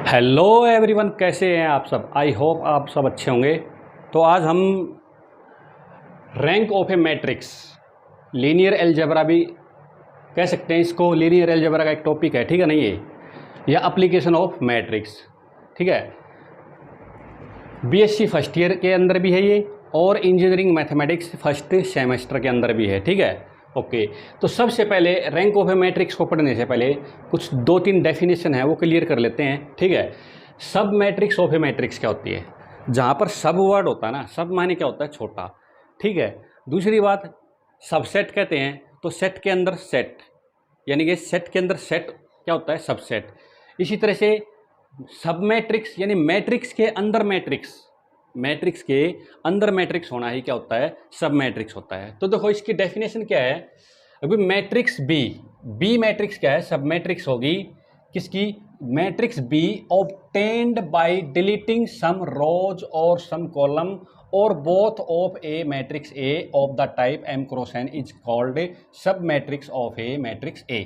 Hello everyone, कैसे हैं आप सब। आई होप आप सब अच्छे होंगे। तो आज हम rank of a matrix, linear algebra भी कह सकते हैं इसको, लीनियर अलजेब्रा का एक टॉपिक है, ठीक है नहीं, ये या एप्लीकेशन ऑफ मैट्रिक्स, ठीक है। बीएससी फर्स्ट ईयर के अंदर भी है ये, और इंजीनियरिंग मैथमेटिक्स फर्स्ट सेमेस्टर के अंदर भी है, ठीक है। ओके, तो सबसे पहले रैंक ऑफ ए मैट्रिक्स को पढ़ने से पहले कुछ दो तीन डेफिनेशन है वो क्लियर कर लेते हैं, ठीक है। सब मैट्रिक्स ऑफ ए मैट्रिक्स क्या होती है, जहाँ पर सब वर्ड होता है ना, सब माने क्या होता है, छोटा, ठीक है। दूसरी बात, सबसेट कहते हैं, तो सेट के अंदर सेट, यानी कि सेट के अंदर सेट क्या होता है, सबसेट। इसी तरह से सब मैट्रिक्स यानी मैट्रिक्स के अंदर मैट्रिक्स, मैट्रिक्स के अंदर मैट्रिक्स होना ही क्या होता है, सब मैट्रिक्स होता है। तो देखो इसकी डेफिनेशन क्या है। अभी मैट्रिक्स बी, बी मैट्रिक्स क्या है, सब मैट्रिक्स होगी किसकी, matrix B obtained by deleting some rows और सम कॉलम और both of a matrix A of the type M cross N is called sub matrix of a matrix A.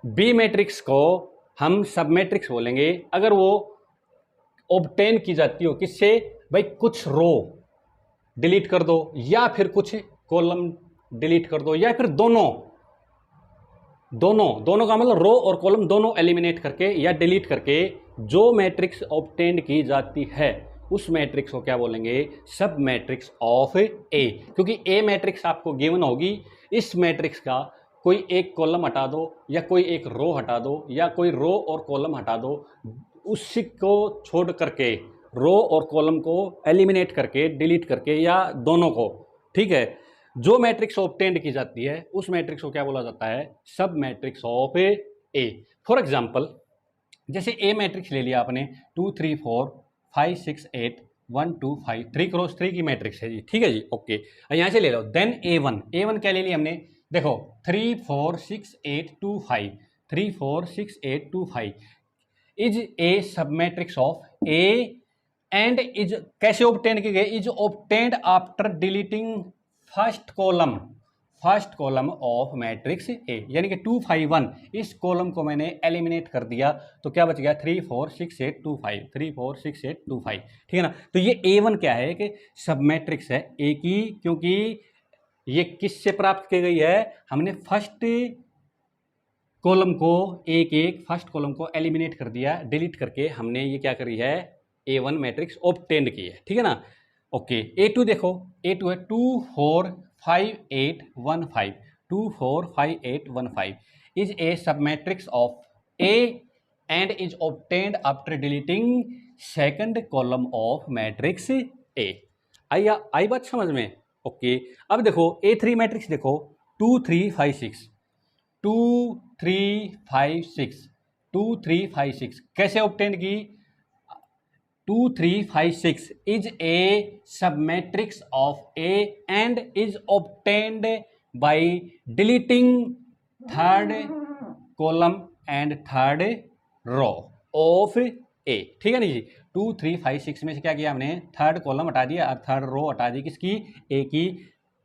B matrix को हम सब matrix बोलेंगे अगर वो obtain की जाती हो किससे, भाई कुछ रो डिलीट कर दो या फिर कुछ कॉलम डिलीट कर दो, या फिर दोनों दोनों दोनों का मतलब रो और कॉलम दोनों एलिमिनेट करके या डिलीट करके जो मैट्रिक्स ऑब्टेन की जाती है उस मैट्रिक्स को क्या बोलेंगे, सब मैट्रिक्स ऑफ ए। क्योंकि ए मैट्रिक्स आपको गिवन होगी, इस मैट्रिक्स का कोई एक कॉलम हटा दो या कोई एक रो हटा दो या कोई रो और कॉलम हटा दो, उसी को छोड़ करके रो और कॉलम को एलिमिनेट करके डिलीट करके या दोनों को, ठीक है, जो मैट्रिक्स ऑब्टेन्ड की जाती है उस मैट्रिक्स को क्या बोला जाता है, सब matrix of A. For example, जैसे ए मैट्रिक्स ले लिया आपने, 2 3 4 5 6 8 1 2 5 3 क्रॉस 3 की मैट्रिक्स है जी, ठीक है जी। ओके, यहाँ से ले लो। देन ए1, ए1 क्या ले लिया हमने, देखो 3 4 6 8 2 5 3 4 6 8 2 5 is a sub matrix of A and is कैसे ऑब्टेन की गई, is obtained after deleting first column of matrix ए। यानी कि 2 5 1, इस कॉलम को मैंने एलिमिनेट कर दिया तो क्या बच गया, 3 4 6 8 2 5 3 4 6 8 2 5, ठीक है ना। तो ये A1 क्या है कि सब मैट्रिक्स है ए की, क्योंकि ये किससे प्राप्त की गई है, हमने फर्स्ट कॉलम को एक एक फर्स्ट कॉलम को एलिमिनेट कर दिया, डिलीट करके हमने ये क्या करी है, A1 मैट्रिक्स ऑब्टेन्ड की है, ठीक है ना। ओके, A2 देखो, A2 है 2 4 5 8 1 5 2 4 5 8 1 5 is a sub matrix of A and is obtained after deleting second column of matrix A. आई बात समझ में। ओके, अब देखो A3 मैट्रिक्स देखो, 2 3 5 6 2 3 5 6 2 3 5 6 कैसे ऑब्टेन की, 2 3 5 6 is a sub matrix of A and is obtained by deleting third column and third row of A, ठीक है ना जी। 2 3 5 6 में से क्या किया हमने, थर्ड कॉलम हटा दिया और थर्ड रो हटा दी किसकी, ए की,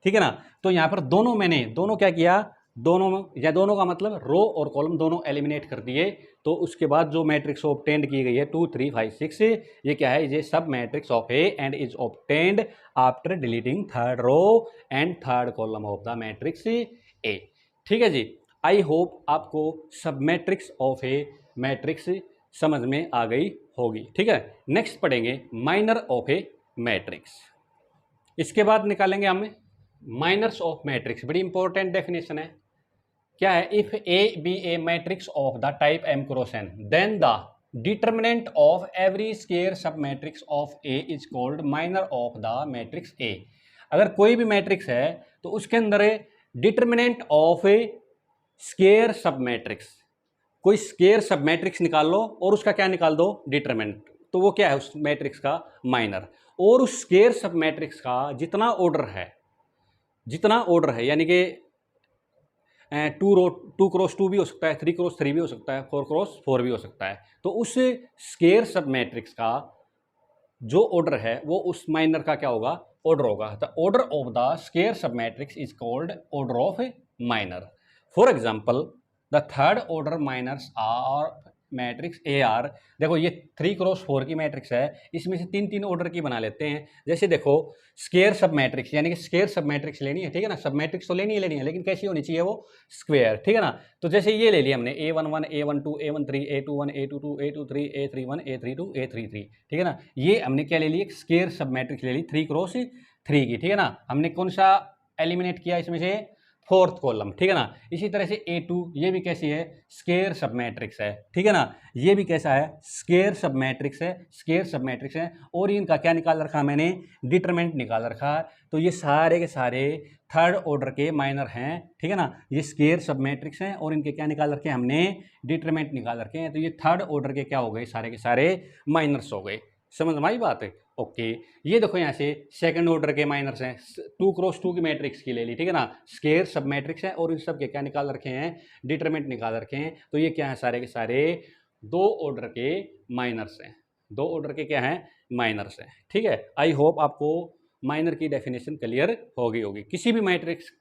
ठीक है ना। तो यहाँ पर दोनों मैंने दोनों क्या किया, दोनों या दोनों का मतलब रो और कॉलम दोनों एलिमिनेट कर दिए। तो उसके बाद जो मैट्रिक्स ऑब्टेन्ड की गई है 2 3 5 6, ये क्या है, ये सब matrix of A and is obtained after deleting third row and third column of the matrix A, ठीक है जी। आई होप आपको सब मैट्रिक्स ऑफ ए मैट्रिक्स समझ में आ गई होगी, ठीक है। नेक्स्ट पढ़ेंगे माइनर ऑफ ए मैट्रिक्स। इसके बाद निकालेंगे हम माइनर्स ऑफ मैट्रिक्स, बड़ी इंपॉर्टेंट डेफिनेशन है। क्या है, if A be a matrix of the type M cross N then the determinant of every square sub matrix of A is called minor of the matrix A. अगर कोई भी matrix है तो उसके अंदर determinant of a square sub matrix, कोई square sub matrix निकाल लो और उसका क्या निकाल दो, डिटर्मिनेंट, तो वो क्या है उस मैट्रिक्स का, माइनर। और उस स्केयर सब मैट्रिक्स का जितना ऑर्डर है, यानी कि 2 क्रॉस 2 भी हो सकता है, 3 क्रॉस 3 भी हो सकता है, 4 क्रॉस 4 भी हो सकता है, तो उस स्केयर सब मैट्रिक्स का जो ऑर्डर है वो उस माइनर का क्या होगा, ऑर्डर होगा। The order of the square sub matrix is called order of minor. For example, the third order minors are matrix A are, देखो ये 3x4 की मैट्रिक्स है, इसमें से 3 ऑर्डर की बना लेते हैं। जैसे देखो स्क्वायर सब मैट्रिक्स, यानी कि स्क्वायर सब मैट्रिक्स लेनी है, ठीक है ना, सब मैट्रिक्स तो लेनी है, लेकिन कैसी होनी चाहिए वो, स्क्वायर, ठीक है ना। तो जैसे ये ले लिया हमने A11 A12 A13 A21 A22 A23 A31 A32 A33, ठीक है ना। ये हमने क्या ले ली, एक स्क्वायर सब मैट्रिक्स ले ली 3x3 की, ठीक है ना। हमने कौन सा एलिमिनेट किया इसमें से, फोर्थ कॉलम, ठीक है ना। इसी तरह से A2 ये भी कैसी है, स्क्वायर सब मैट्रिक्स है, ठीक है ना। ये भी कैसा है, स्क्वायर सब मैट्रिक्स है, स्क्वायर सब मैट्रिक्स है। और इनका क्या निकाल रखा मैंने, डिटरमिनेंट निकाल रखा। तो ये सारे के सारे थर्ड ऑर्डर के माइनर हैं, ठीक है ना। ये स्क्वायर सब मैट्रिक्स हैं और इनके क्या निकाल रखे हमने, डिटरमिनेंट निकाल रखे हैं। तो ये थर्ड ऑर्डर के क्या हो गए, सारे के सारे माइनर्स हो गए। समझ में आई बात है, ओके। ये देखो यहाँ से सेकंड ऑर्डर के माइनर्स हैं, 2x2 की मैट्रिक्स की ले ली, ठीक है ना। स्क्वायर सब मैट्रिक्स है और इन सब के क्या निकाल रखे हैं, डिटरमिनेंट निकाल रखे हैं। तो ये क्या है, सारे के सारे 2 ऑर्डर के माइनर्स हैं, 2 ऑर्डर के क्या हैं, माइनर्स हैं, ठीक है। आई होप आपको माइनर की डेफिनेशन क्लियर होगी। किसी भी मैट्रिक्स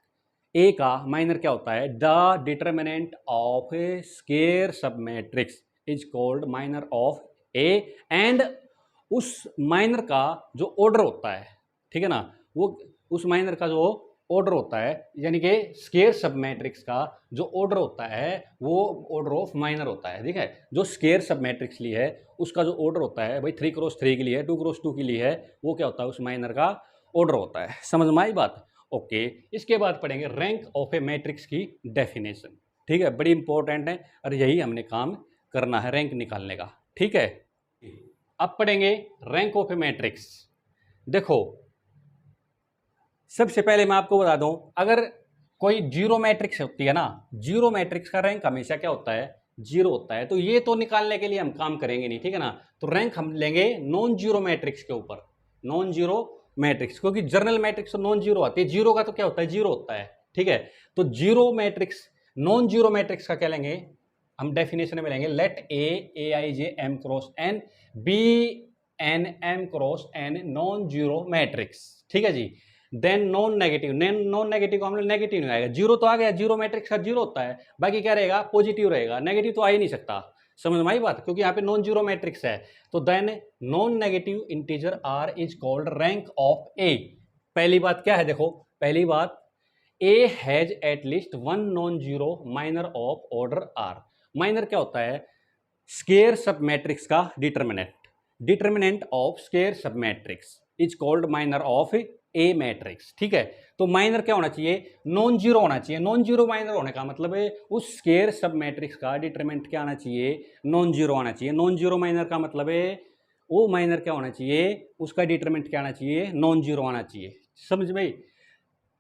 ए का माइनर क्या होता है, the determinant of a square sub matrix is called minor of A, and उस माइनर का जो ऑर्डर होता है, ठीक है ना, वो उस माइनर का जो ऑर्डर होता है, यानी कि स्क्वायर सब मैट्रिक्स का जो ऑर्डर होता है वो ऑर्डर ऑफ माइनर होता है, ठीक है। जो स्क्वायर सब मैट्रिक्स ली है उसका जो ऑर्डर होता है भाई 3x3 के लिए, 2x2 के लिए है, वो क्या होता है, उस माइनर का ऑर्डर होता है। समझ में आई बात, ओके। इसके बाद पढ़ेंगे रैंक ऑफ ए मैट्रिक्स की डेफिनेशन, ठीक है, बड़ी इंपॉर्टेंट है और यही हमने काम करना है, रैंक निकालने का, ठीक है। अब पढ़ेंगे रैंक ऑफ ए मैट्रिक्स। देखो सबसे पहले मैं आपको बता दूं, अगर कोई जीरो मैट्रिक्स होती है ना, जीरो मैट्रिक्स का रैंक हमेशा क्या होता है, जीरो होता है। तो ये तो निकालने के लिए हम काम करेंगे नहीं, ठीक है ना। तो रैंक हम लेंगे नॉन जीरो मैट्रिक्स के ऊपर, नॉन जीरो मैट्रिक्स, क्योंकि जर्नल मैट्रिक्स तो नॉन जीरो आती है, जीरो का तो क्या होता है, जीरो होता है, ठीक है। तो zero matrix, non zero matrix का क्या लेंगे हम, डेफिनेशन में लेंगे, let A I J M cross N be an M cross N non zero matrix, ठीक है जी। Then non negative, non negative को हम लोग नेगेटिव नहीं आएगा, जीरो तो आ गया, जीरो मैट्रिक्स का जीरो होता है, बाकी क्या रहेगा, पॉजिटिव रहेगा, नेगेटिव तो आ ही नहीं सकता। समझ में आई बात, क्योंकि यहाँ पे नॉन जीरो मैट्रिक्स है। तो then non negative integer R is called rank of A. पहली बात क्या है, देखो पहली बात, A has at least one non zero minor of order R. Minor क्या होता है, स्क्वायर सब मैट्रिक्स का determinant, determinant of square sub matrix is called minor of a matrix, ठीक है। तो माइनर क्या होना चाहिए, नॉन जीरो होना चाहिए। नॉन जीरो माइनर होने का मतलब है उस स्क्वायर सब मैट्रिक्स का डिटरमिनेंट क्या आना चाहिए, नॉन जीरो आना चाहिए। नॉन जीरो माइनर का मतलब है वो माइनर क्या होना चाहिए, उसका डिटरमिनेंट क्या आना चाहिए, नॉन जीरो आना चाहिए। समझ में।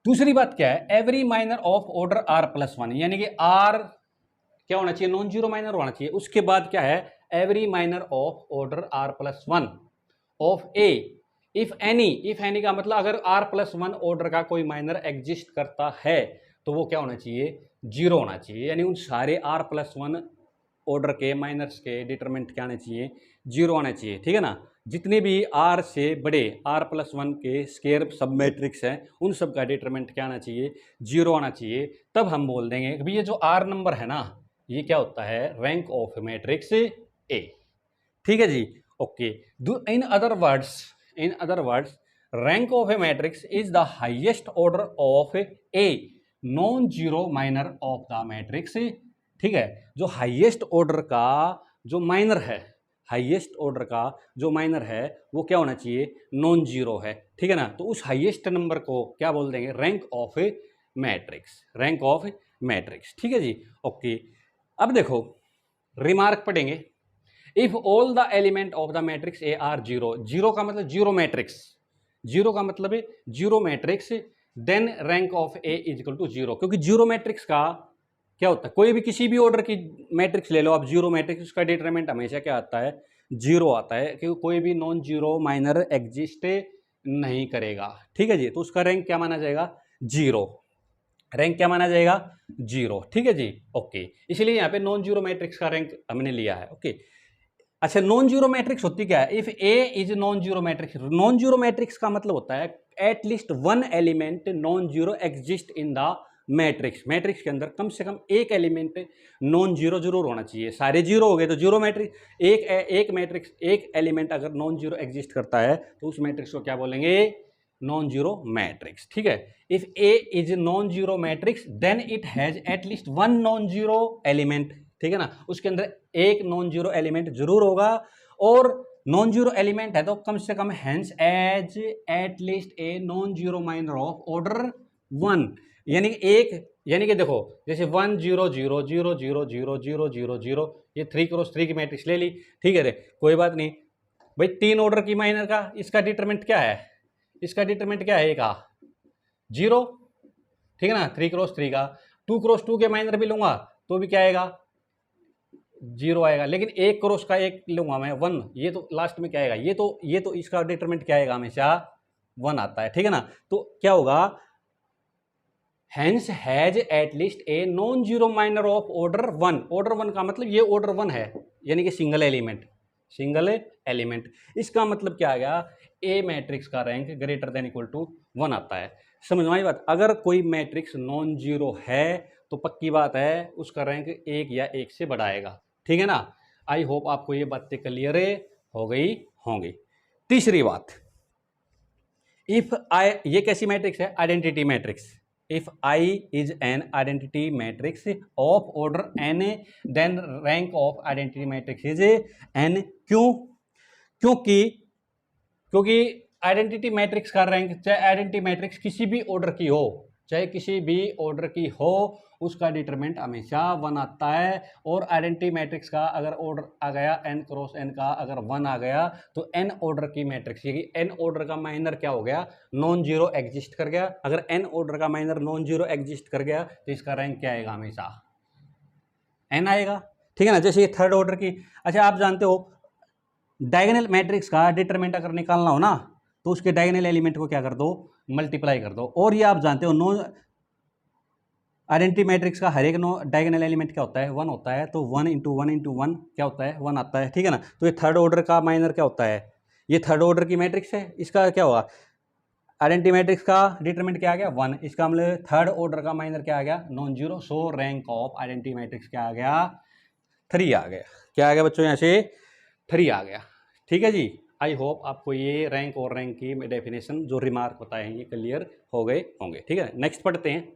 दूसरी बात क्या है, every minor of order R plus one, यानी कि आर क्या होना चाहिए, नॉन जीरो माइनर होना चाहिए। उसके बाद क्या है, every minor of order R plus one of A, if any का मतलब अगर आर प्लस वन ऑर्डर का कोई माइनर एग्जिस्ट करता है तो वो क्या होना चाहिए, जीरो होना चाहिए। यानी उन सारे आर प्लस वन ऑर्डर के माइनर्स के डिटरमिनेंट क्या आना चाहिए, जीरो आना चाहिए, ठीक है ना। जितने भी आर से बड़े आर प्लस वन के स्क्वायर सब मैट्रिक्स हैं उन सब का डिटरमिनेंट क्या आना चाहिए, जीरो आना चाहिए। तब हम बोल देंगे कि ये जो आर नंबर है ना, ये क्या होता है, रैंक ऑफ मैट्रिक्स ए, ठीक है जी, okay. In other words rank of a matrix is the highest order of a non zero minor of the matrix, ठीक है। जो हाईएस्ट ऑर्डर का जो माइनर है, हाईएस्ट ऑर्डर का जो माइनर है वो क्या होना चाहिए, नॉन जीरो है, ठीक है ना। तो उस हाईएस्ट नंबर को क्या बोल देंगे, rank of a matrix, rank of matrix, ठीक है जी, ओके। अब देखो रिमार्क पढ़ेंगे, if all the element of the matrix A are zero, zero का मतलब जीरो मैट्रिक्स, जीरो का मतलब है zero matrix, then rank of A is equal to zero. क्योंकि जीरो मैट्रिक्स का क्या होता है, कोई भी किसी भी ऑर्डर की मैट्रिक्स ले लो आप, जीरो मैट्रिक्स, उसका डिटरमिनेंट हमेशा क्या आता है, जीरो आता है, क्योंकि कोई भी नॉन जीरो माइनर एग्जिस्ट नहीं करेगा, ठीक है जी। तो उसका रैंक क्या माना जाएगा, जीरो, रैंक क्या माना जाएगा, जीरो, ठीक है जी, ओके। इसलिए यहाँ पे नॉन जीरो मैट्रिक्स का रैंक हमने लिया है, ओके। अच्छा, नॉन जीरो मैट्रिक्स होती क्या है, if A is non zero matrix, non zero matrix का मतलब होता है eight least one element non zero exist in the matrix, matrix के अंदर कम से कम एक एलिमेंट नॉन जीरो जरूर होना चाहिए। सारे जीरो हो गए तो जीरो मैट्रिक्स, एक मैट्रिक्स एक एलिमेंट अगर नॉन जीरो एग्जिस्ट करता है तो उस मैट्रिक्स को क्या बोलेंगे, नॉन जीरो मैट्रिक्स। ठीक है, if A is non zero matrix then it has at least one non zero element. ठीक है ना, उसके अंदर एक नॉन जीरो एलिमेंट जरूर होगा, और नॉन जीरो एलिमेंट है तो कम से कम hence as at least a non zero minor of order 1, यानी एक, यानी कि देखो जैसे 1 0 0 0 0 0 0 0 0, ये 3x3 की मैट्रिक्स ले ली। ठीक है रे, कोई बात नहीं भाई, 3 ऑर्डर की माइनर का इसका डिटरमिनेंट क्या है, इसका डिटरमिनेंट क्या है, का 0। ठीक है ना, 3x3 का 2x2 के माइनर भी लूंगा तो भी क्या आएगा, 0 आएगा। लेकिन 1x का एक लूंगा मैं 1, ये तो लास्ट में क्या आएगा, ये तो इसका डिटरमिनेंट क्या आएगा, हमेशा 1 आता है। ठीक है ना, तो क्या होगा, hence has at least a non zero minor of order 1। Order 1 का मतलब ये ऑर्डर 1 है, यानी कि सिंगल एलिमेंट, सिंगल एलिमेंट। इसका मतलब क्या आ गया, ए मैट्रिक्स का rank greater than equal to 1 आता है। समझ में आई बात, अगर कोई मैट्रिक्स नॉन जीरो है तो पक्की बात है उसका रैंक 1 या 1 से बढ़ाएगा। ठीक है ना, आई होप आपको ये बातें क्लियर हो गई होंगी। तीसरी बात, इफ आई, ये कैसी मैट्रिक्स है, identity matrix. If I is an identity matrix of order n, then rank of identity matrix is n। क्यों, क्योंकि आइडेंटिटी मैट्रिक्स का रैंक, चाहे आइडेंटिटी मैट्रिक्स किसी भी ऑर्डर की हो, चाहे किसी भी ऑर्डर की हो, उसका डिटरमिनेंट हमेशा 1 आता है। और आइडेंटिटी मैट्रिक्स का अगर ऑर्डर आ गया n क्रॉस n का अगर 1 आ गया तो n ऑर्डर की मैट्रिक्स, ये n ऑर्डर का माइनर क्या हो गया, नॉन जीरो एग्जिस्ट कर गया। अगर n ऑर्डर का माइनर नॉन जीरो एग्जिस्ट कर गया तो इसका रैंक क्या आएगा, हमेशा n आएगा। ठीक है ना, जैसे ये थर्ड ऑर्डर की, अच्छा आप जानते हो डायगोनल मैट्रिक्स का डिटरमिनेंट अगर निकालना हो ना तो उसके डायगोनल एलिमेंट को क्या कर दो, मल्टीप्लाई कर दो। और ये आप जानते हो नॉन आइडेंटिटी मैट्रिक्स का हर एक नो डायगोनल एलिमेंट क्या होता है, 1 होता है। तो 1 इंटू 1 इंटू 1 क्या होता है, 1 आता है। ठीक है ना, तो ये थर्ड ऑर्डर का माइनर क्या होता है, ये थर्ड ऑर्डर की मैट्रिक्स है, इसका क्या होगा, आइडेंटिटी मैट्रिक्स का डिटरमिनेंट क्या आ गया, 1। इसका मतलब थर्ड ऑर्डर का माइनर क्या आ गया, non zero. So rank of identity matrix क्या आ गया, 3 आ गया। क्या आ गया बच्चों, यहाँ से 3 आ गया। ठीक है जी, आई होप आपको ये रैंक और रैंक की डेफिनेशन जो रिमार्क बताए हैं ये क्लियर हो गए होंगे। ठीक है, नेक्स्ट पढ़ते हैं,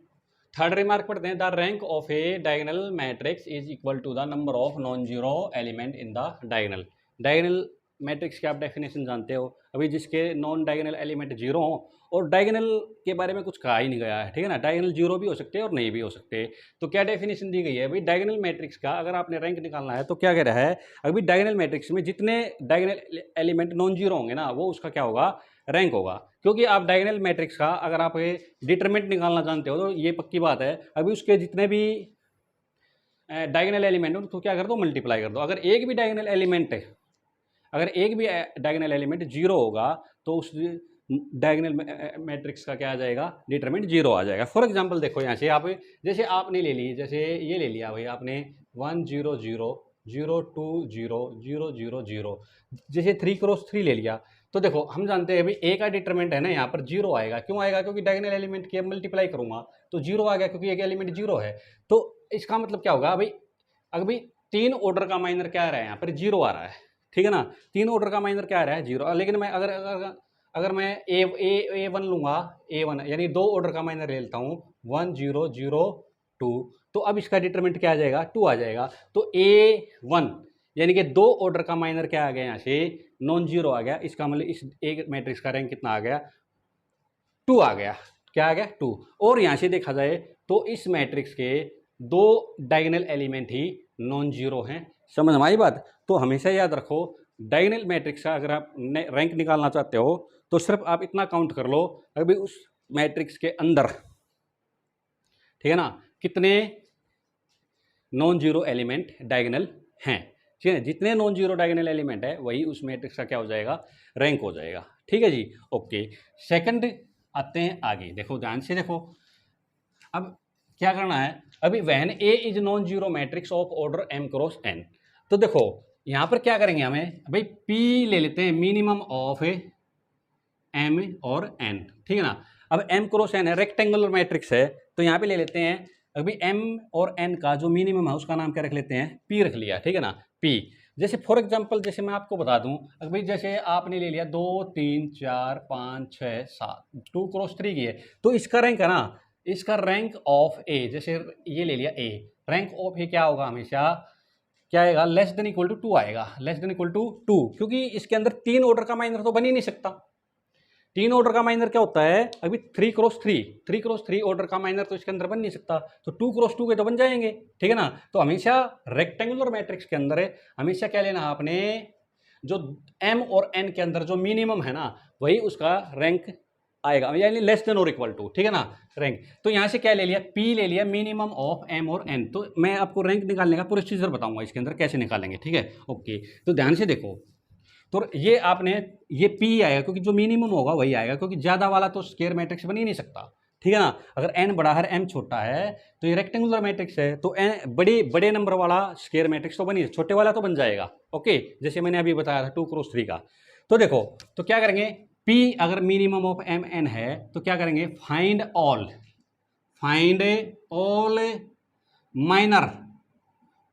थर्ड रिमार्क पढ़ते हैं। The rank of a diagonal matrix is equal to the number of non zero element in the diagonal. Diagonal matrix की आप डेफिनेशन जानते हो, अभी जिसके नॉन डायगोनल एलिमेंट जीरो हो, और डायगोनल के बारे में कुछ कहा ही नहीं गया है। ठीक है ना, डायगोनल जीरो भी हो सकते हैं और नहीं भी हो सकते। तो क्या डेफिनेशन दी गई है भाई, डायगोनल मैट्रिक्स का अगर आपने रैंक निकालना है तो क्या कह रहा है, अभी डायगोनल मैट्रिक्स में जितने डायगोनल एलिमेंट नॉन जीरो होंगे ना वो उसका क्या होगा, रैंक होगा। क्योंकि आप डायगोनल मैट्रिक्स का अगर आप डिटरमिनेंट निकालना जानते हो तो ये पक्की बात है, अभी उसके जितने भी डायगोनल एलिमेंट हो तो क्या कर दो, मल्टीप्लाई कर दो। अगर एक भी डायगोनल एलिमेंट, अगर एक भी डायगोनल एलिमेंट जीरो होगा तो उस डायगोनल मैट्रिक्स का क्या आ जाएगा, डिटरमिनेंट जीरो आ जाएगा। फॉर एग्जांपल देखो यहाँ से आप, जैसे आपने ले ली, जैसे ये ले लिया भाई आपने 1 0 0 0 2 0 0 0 0, जैसे 3 क्रॉस 3 ले लिया। तो देखो हम जानते हैं भाई ए का डिटरमिनेंट है ना, यहाँ पर जीरो आएगा। क्यों आएगा, क्योंकि डायगोनल एलिमेंट की मल्टीप्लाई करूंगा तो जीरो आ गया, क्योंकि एक एलिमेंट जीरो है। तो इसका मतलब क्या होगा भाई, अभी 3 ऑर्डर का माइनर क्या आ रहा है, यहाँ पर जीरो आ रहा है। ठीक है ना, 3 ऑर्डर का माइनर क्या आ रहा है, जीरो। लेकिन मैं अगर मैं ए वन लूंगा, A1 यानी 2 ऑर्डर का माइनर ले लेता हूँ 1 0 0 2, तो अब इसका डिटरमिनेंट क्या आ जाएगा, 2 आ जाएगा। तो A1 यानी कि 2 ऑर्डर का माइनर क्या आ गया, यहाँ से नॉन जीरो आ गया। इसका मतलब इस एक मैट्रिक्स का रैंक कितना आ गया, 2 आ गया। क्या आ गया, 2। और यहाँ से देखा जाए तो इस मैट्रिक्स के 2 डायगोनल एलिमेंट ही नॉन जीरो हैं। समझ में आई बात। तो हमेशा याद रखो, डायगोनल मैट्रिक्स का अगर आप रैंक निकालना चाहते हो तो सिर्फ आप इतना काउंट कर लो, अभी उस मैट्रिक्स के अंदर, ठीक है ना, कितने नॉन जीरो एलिमेंट डायगोनल हैं। ठीक है, जितने नॉन जीरो डायगोनल एलिमेंट है वही उस मैट्रिक्स का क्या हो जाएगा, रैंक हो जाएगा। ठीक है जी, ओके। सेकंड आते हैं आगे, देखो ध्यान से देखो, अब क्या करना है, अभी when A is non zero matrix of order m cross n। तो देखो यहां पर क्या करेंगे, हमें भाई p ले लेते हैं, मिनिमम ऑफ m और n। ठीक है ना, अब m क्रॉस n है, रेक्टेंगुलर मैट्रिक्स है, तो यहाँ पे ले लेते हैं अभी m और n का जो मिनिमम है उसका नाम क्या रख लेते हैं, p रख लिया, ठीक है ना, p। जैसे फॉर एग्जांपल जैसे मैं आपको बता दूं, अभी जैसे आपने ले लिया 2 3 4 5 6 7 2 क्रॉस 3 की है, तो इसका रैंक है ना, इसका रैंक ऑफ ए, जैसे ये ले लिया ए, रैंक ऑफ ए क्या होगा हमेशा, क्या आएगा, लेस देन इक्वल टू 2 आएगा, लेस देन इक्वल टू 2, क्योंकि इसके अंदर 3 ऑर्डर का माइनर तो बन ही नहीं सकता। 3 ऑर्डर का माइनर क्या होता है, अभी 3 क्रॉस 3 ऑर्डर का माइनर तो इसके अंदर बन नहीं सकता, तो 2 क्रॉस 2 के तो बन जाएंगे, ठीक है ना। तो हमेशा रेक्टेंगुलर मैट्रिक्स के अंदर हमेशा क्या लेना है आपने, जो m और n के अंदर जो मिनिमम है ना, वही उसका रैंक आएगा, यानी लेस देन और इक्वल टू, ठीक है ना, रैंक। तो यहाँ से क्या ले लिया, p ले लिया, मिनिमम ऑफ m और n। तो मैं आपको रैंक निकालने का प्रोसीजर बताऊंगा इसके अंदर कैसे निकालेंगे, ठीक है, ओके। तो ध्यान से देखो, तो ये आपने, ये p आएगा क्योंकि जो मिनिमम होगा वही आएगा, क्योंकि ज़्यादा वाला तो स्क्वायर मैट्रिक्स बन ही नहीं सकता, ठीक है ना। अगर n बड़ा है m छोटा है तो ये रेक्टेंगुलर मैट्रिक्स है, तो बड़े नंबर वाला स्क्वायर मैट्रिक्स तो बनी, छोटे वाला तो बन जाएगा, ओके, जैसे मैंने अभी बताया था 2 क्रॉस 3 का। तो देखो, तो क्या करेंगे, p अगर मिनिमम ऑफ m n है तो क्या करेंगे, find all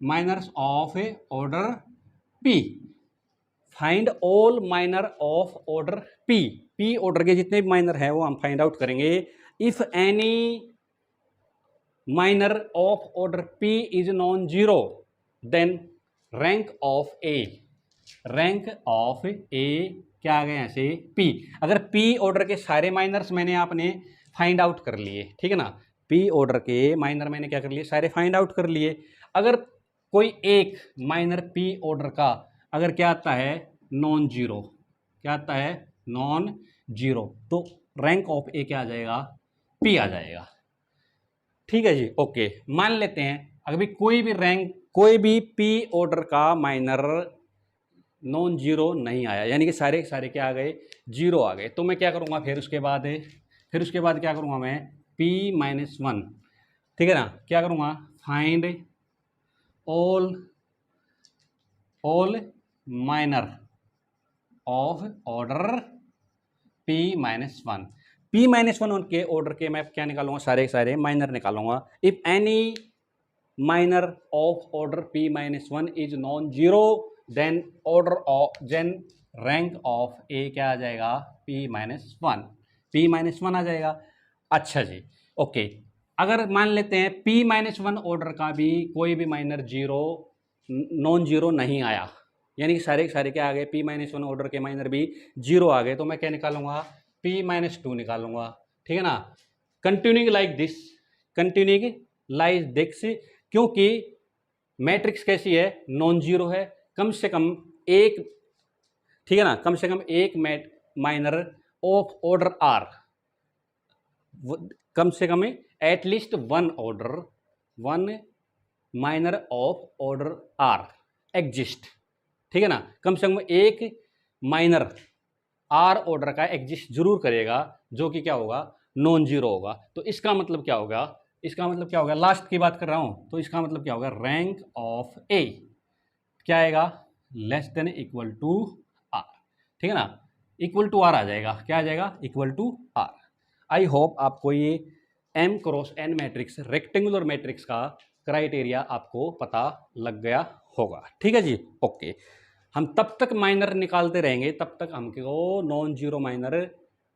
minors of order p, find all minor of order p order के जितने भी माइनर है वो हम फाइंड आउट करेंगे। If any minor of order p is non zero then rank of a क्या आ गया यहाँ से, p। अगर p ऑर्डर के सारे माइनर्स मैंने आपने फाइंड आउट कर लिए, ठीक है ना, p ऑर्डर के माइनर मैंने क्या कर लिए, सारे फाइंड आउट कर लिए। अगर कोई एक माइनर p ऑर्डर का अगर क्या आता है, नॉन जीरो, क्या आता है, नॉन जीरो, तो रैंक ऑफ ए क्या आ जाएगा, p आ जाएगा, ठीक है जी, ओके। मान लेते हैं अभी कोई भी p ऑर्डर का माइनर नॉन जीरो नहीं आया, यानी कि सारे सारे क्या आ गए, जीरो आ गए, तो मैं क्या करूँगा, फिर उसके बाद क्या करूँगा मैं, p माइनस 1, ठीक है ना, क्या करूँगा, find all minor of order p minus 1, p minus 1 के ऑर्डर के मैं क्या निकालूंगा, सारे सारे माइनर निकालूंगा। If any minor of order p minus 1 is non zero then rank of a क्या आ जाएगा, p माइनस 1 आ जाएगा। अच्छा जी, ओके। अगर मान लेते हैं p माइनस 1 ऑर्डर का भी कोई भी माइनर नॉन जीरो नहीं आया, यानी कि सारे सारे क्या आ गए, p माइनस 1 ऑर्डर के माइनर भी जीरो आ गए, तो मैं क्या निकालूंगा, p माइनस 2 निकालूंगा, ठीक है ना। कंटिन्यूइंग लाइक दिस, क्योंकि मैट्रिक्स कैसी है, नॉन जीरो है, कम से कम एक, ठीक है ना, कम से कम एक माइनर ऑफ ऑर्डर r, कम से कम at least one minor of order r exist, ठीक है ना, कम से कम एक माइनर r ऑर्डर का एग्जिस्ट जरूर करेगा, जो कि क्या होगा, नॉन जीरो होगा। तो इसका मतलब क्या होगा, लास्ट की बात कर रहा हूं, तो इसका मतलब क्या होगा, रैंक ऑफ a क्या आएगा, less than equal to r, ठीक है ना, इक्वल टू r आ जाएगा, क्या आ जाएगा, equal to r। I hope आपको ये m cross n matrix, rectangular matrix का क्राइटेरिया आपको पता लग गया होगा, ठीक है जी, ओके। हम तब तक माइनर निकालते रहेंगे, तब तक हमको नॉन जीरो माइनर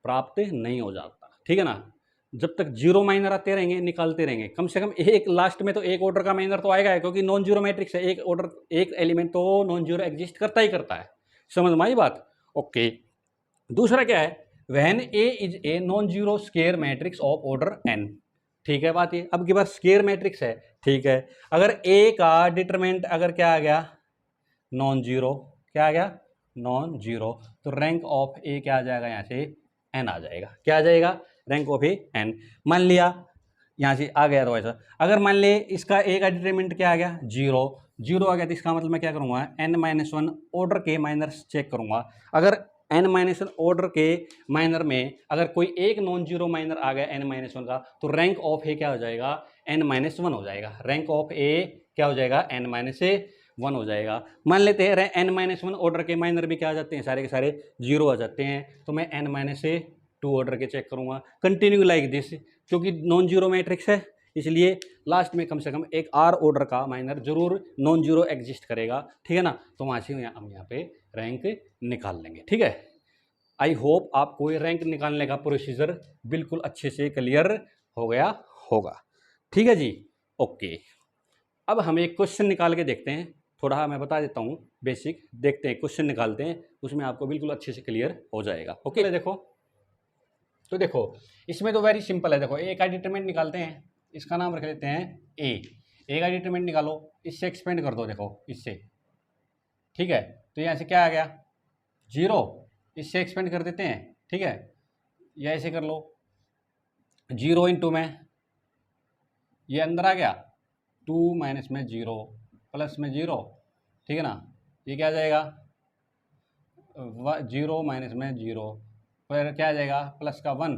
प्राप्त नहीं हो जाता, ठीक है ना। जब तक जीरो माइनर आते रहेंगे, निकालते रहेंगे, कम से कम एक लास्ट में तो एक ऑर्डर का माइनर तो आएगा, क्योंकि नॉन जीरो मैट्रिक्स है, एक एलिमेंट तो नॉन जीरो एग्जिस्ट करता ही करता है, समझ में आई बात, ओके। दूसरा क्या है, when A is a non zero square matrix of order n, ठीक है बात ये, अब के पास स्क्वायर मैट्रिक्स है, ठीक है। अगर a का डिटरमिनेंट अगर क्या आ गया, नॉन जीरो, क्या आ गया, नॉन जीरो, तो रैंक ऑफ ए क्या आ जाएगा, यहाँ से n आ जाएगा, क्या आ जाएगा, रैंक ऑफ ए n। मान लिया यहाँ से आ गया, तो ऐसा अगर मान ले इसका ए का डिटरमिनेंट क्या आ गया, जीरो आ गया, तो इसका मतलब मैं क्या करूँगा, n माइनस 1 ऑर्डर के माइनर्स चेक करूँगा। अगर n माइनस 1 ऑर्डर के माइनर में अगर कोई एक नॉन जीरो माइनर आ गया n माइनस 1 का, तो रैंक ऑफ ए क्या हो जाएगा, n माइनस 1 हो जाएगा, रैंक ऑफ ए क्या हो जाएगा, n माइनस 1 हो जाएगा। मान लेते हैं n माइनस 1 ऑर्डर के माइनर भी क्या आ जाते हैं, सारे के सारे जीरो आ जाते हैं, तो मैं n माइनस टू ऑर्डर के चेक करूँगा, कंटिन्यू लाइक दिस, क्योंकि नॉन जीरो मैट्रिक्स है इसलिए लास्ट में कम से कम एक आर ऑर्डर का माइनर जरूर नॉन जीरो एग्जिस्ट करेगा, ठीक है ना। तो वहाँ से हम यहाँ पे रैंक निकाल लेंगे, ठीक है। आई होप आपको ये रैंक निकालने का प्रोसीजर बिल्कुल अच्छे से क्लियर हो गया होगा, ठीक है जी। ओके, अब हम एक क्वेश्चन निकाल के देखते हैं, थोड़ा मैं बता देता हूँ बेसिक, देखते हैं क्वेश्चन निकालते हैं, उसमें आपको बिल्कुल अच्छे से क्लियर हो जाएगा। ओके, देखो तो देखो इसमें तो वेरी सिंपल है। देखो ए का डिटरमिनेंट निकालते हैं, इसका नाम रख लेते हैं ए का डिटरमिनेंट निकालो, इससे एक्सपेंड कर दो, देखो इससे, ठीक है। तो यहाँ से क्या आ गया 0, इससे एक्सपेंड कर देते हैं, ठीक है, या ऐसे कर लो 0 इंटू में ये अंदर आ गया 2 माइनस में 0 प्लस में 0, ठीक है ना। ये क्या आ जाएगा 0 माइनस में 0, फिर क्या आ जाएगा प्लस का 1,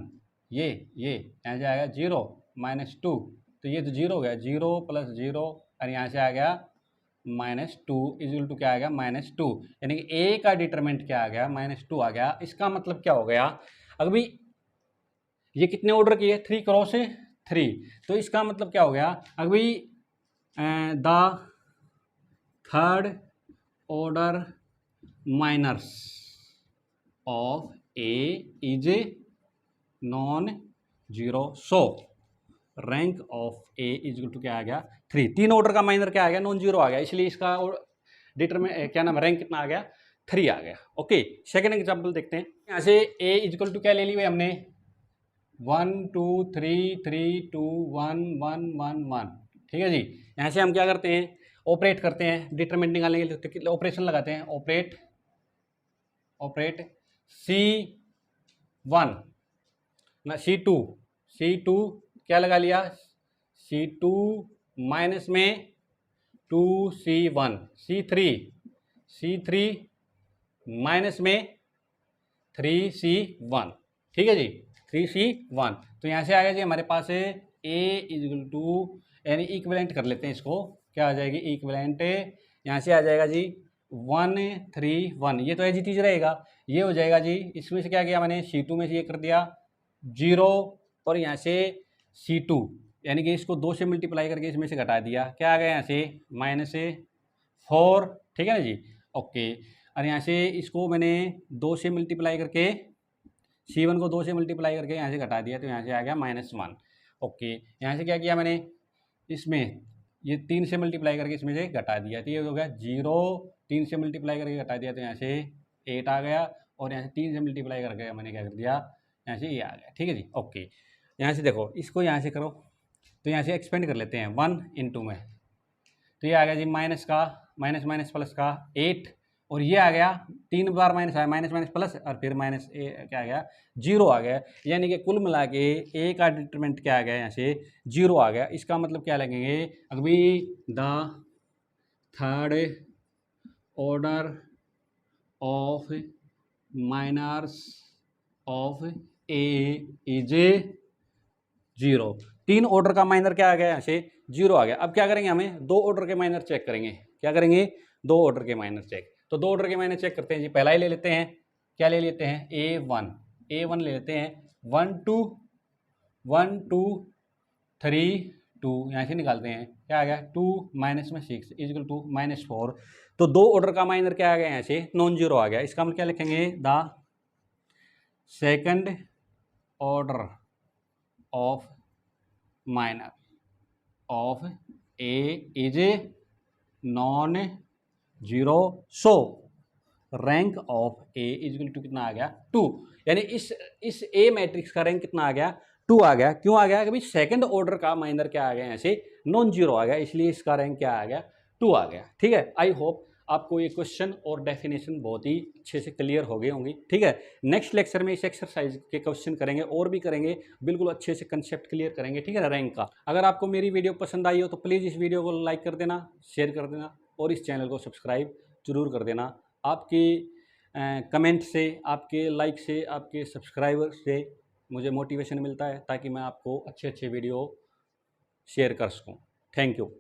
ये यहाँ से आएगा 0 माइनस 2, तो ये तो 0 हो गया, 0 प्लस 0 और यहाँ से आ गया -2 इक्वल टू क्या आ गया -2, यानी कि ए का डिटरमिनेंट क्या आ गया -2 आ गया। इसका मतलब क्या हो गया, अभी ये कितने ऑर्डर की है 3 क्रॉस 3, तो इसका मतलब क्या हो गया, अभी the third order minors of A is non zero, so rank of A is two क्या आ गया 3, 3 ऑर्डर का माइनर क्या आ गया नॉन जीरो आ गया, इसलिए इसका डिटरमिनेंट क्या नाम रैंक कितना आ गया 3 आ गया। ओके, सेकंड एग्जांपल देखते हैं। यहाँ से ए इक्वल टू क्या ले ली हुई हमने 1 2 3 3 2 1 1 1 1, ठीक है जी। यहाँ से हम क्या करते हैं ऑपरेट करते हैं, डिटरमिनेंट निकालने के लिए ऑपरेशन लगाते हैं, ऑपरेट C1 ना C2 क्या लगा लिया C2 माइनस में 2C1, C3 माइनस में 3C1, ठीक है जी 3C1। तो यहाँ से आ गया जी हमारे पास है A इक्वल टू, यानी इक्विवेलेंट कर लेते हैं इसको, क्या आ जाएगी इक्विवेलेंट, यहाँ से आ जाएगा जी 1 3 1, ये तो एज इट इज रहेगा, ये हो जाएगा जी, इसमें से क्या किया मैंने C2 में से ये कर दिया 0 और यहाँ से C2, यानी कि इसको 2 से मल्टीप्लाई करके इसमें से घटा दिया, क्या आ गया यहाँ से -4, ठीक है ना जी। ओके, और यहाँ से इसको मैंने 2 से मल्टीप्लाई करके C1 को 2 से मल्टीप्लाई करके यहाँ से घटा दिया, तो यहाँ से आ गया -1। ओके, यहाँ से क्या किया मैंने इसमें ये 3 से मल्टीप्लाई करके इसमें से घटा दिया, तो ये हो गया 0, 3 से मल्टीप्लाई करके घटा दिया तो यहाँ से 8 आ गया, और यहाँ से 3 से मल्टीप्लाई करके मैंने क्या कर दिया यहाँ से ये आ गया, ठीक है जी। ओके, यहाँ से देखो इसको यहाँ से करो, तो यहाँ से एक्सपेंड कर लेते हैं 1 इंटू में, तो ये आ गया जी माइनस का माइनस प्लस का 8, और ये आ गया 3 बार माइनस आया, माइनस प्लस और फिर माइनस क्या आ गया 0 आ गया, यानी कि कुल मिला के ए का डिटरमिनेंट क्या आ गया यहाँ से 0 आ गया। इसका मतलब क्या लगेंगे अभी the third order of minors of A is 0, 3 order का माइनर क्या आ गया यहाँ से 0 आ गया। अब क्या करेंगे हमें 2 ऑर्डर के माइनर चेक करेंगे, क्या करेंगे 2 ऑर्डर के माइनर चेक, तो 2 ऑर्डर के माइनर चेक करते हैं जी। पहला ही ले लेते हैं, क्या ले लेते हैं A1 ले लेते हैं, 1 2 3 2, यहाँ से निकालते हैं क्या आ गया 2 माइनस में 6 इक्वल टू -4, तो 2 ऑर्डर का माइनर क्या आ गया यहाँ से नॉन जीरो आ गया। इसका मतलब क्या लिखेंगे the second order of minor of A is non zero, so rank of A equal to कितना आ गया 2, यानी इस ए मैट्रिक्स का रैंक कितना आ गया 2 आ गया। क्यों आ गया कि भाई सेकंड ऑर्डर का माइनर क्या आ गया यहाँ से नॉन जीरो आ गया, इसलिए इसका रैंक क्या आ गया 2 आ गया, ठीक है। आई होप आपको ये क्वेश्चन और डेफिनेशन बहुत ही अच्छे से क्लियर हो गई होंगी, ठीक है। नेक्स्ट लेक्चर में इस एक्सरसाइज के क्वेश्चन करेंगे और भी करेंगे, बिल्कुल अच्छे से कंसेप्ट क्लियर करेंगे, ठीक है ना, रैंक का। अगर आपको मेरी वीडियो पसंद आई हो तो प्लीज़ इस वीडियो को लाइक कर देना, शेयर कर देना और इस चैनल को सब्सक्राइब जरूर कर देना। आपकी कमेंट से, आपके लाइक से, आपके सब्सक्राइबर से मुझे मोटिवेशन मिलता है, ताकि मैं आपको अच्छे वीडियो शेयर कर सकूँ। Thank you.